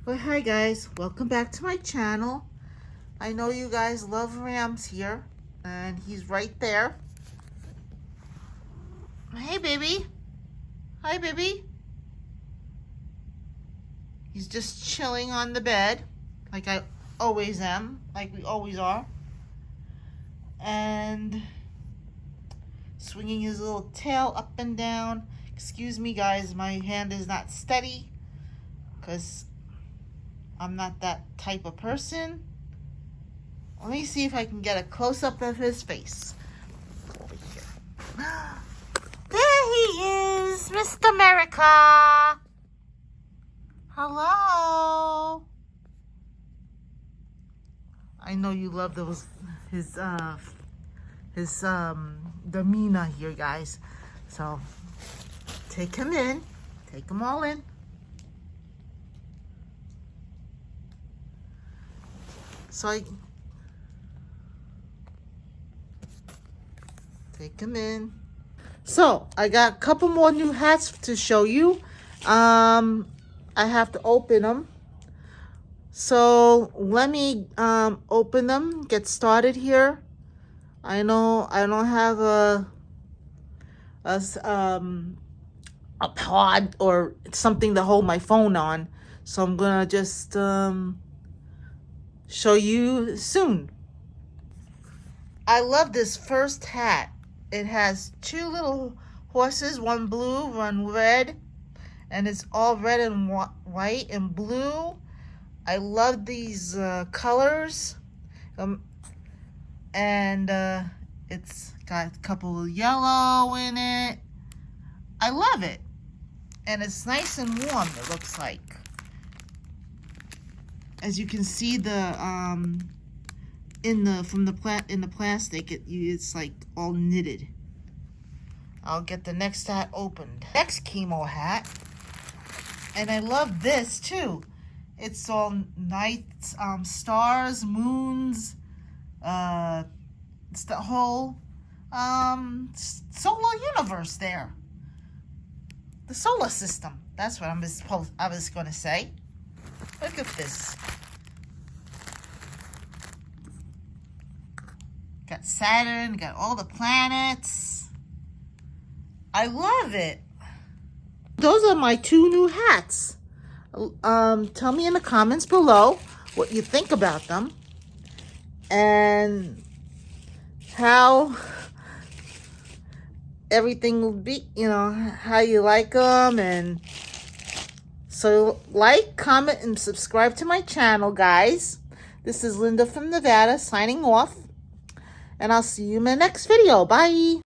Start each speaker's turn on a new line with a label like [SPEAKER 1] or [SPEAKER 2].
[SPEAKER 1] Well, hi guys, welcome back to my channel. I know you guys love Rams here, and he's right there. Hey baby. Hi baby. He's just chilling on the bed, like I always am, like we always are. And swinging his little tail up and down. Excuse me guys, my hand is not steady, because I'm not that type of person. Let me see if I can get a close-up of his face. Over here. There he is, Mr. America. Hello. I know you love his demeanor here, guys. So take him in. Take them all in. So take him in. So I got a couple more new hats to show you. I have to open them. So let me open them, get started here. I know I don't have a pod or something to hold my phone on, so I'm gonna just show you soon. I love this first hat. It has two little horses, one blue, one red, and it's all red and white and blue. I love these colors, and it's got a couple of yellow in it. I love it, and it's nice and warm. It looks like, as you can see, in the plastic, it's like all knitted. I'll get the next hat opened. Next chemo hat, and I love this too. It's all nights, stars, moons. It's the whole solar universe there. The solar system. That's what I was going to say. Look at this. Got Saturn, got all the planets. I love it. Those are my two new hats. Tell me in the comments below what you think about them and how everything will be, how you like them. And so like, comment, and subscribe to my channel, guys. This is Linda from Nevada signing off, and I'll see you in my next video. Bye.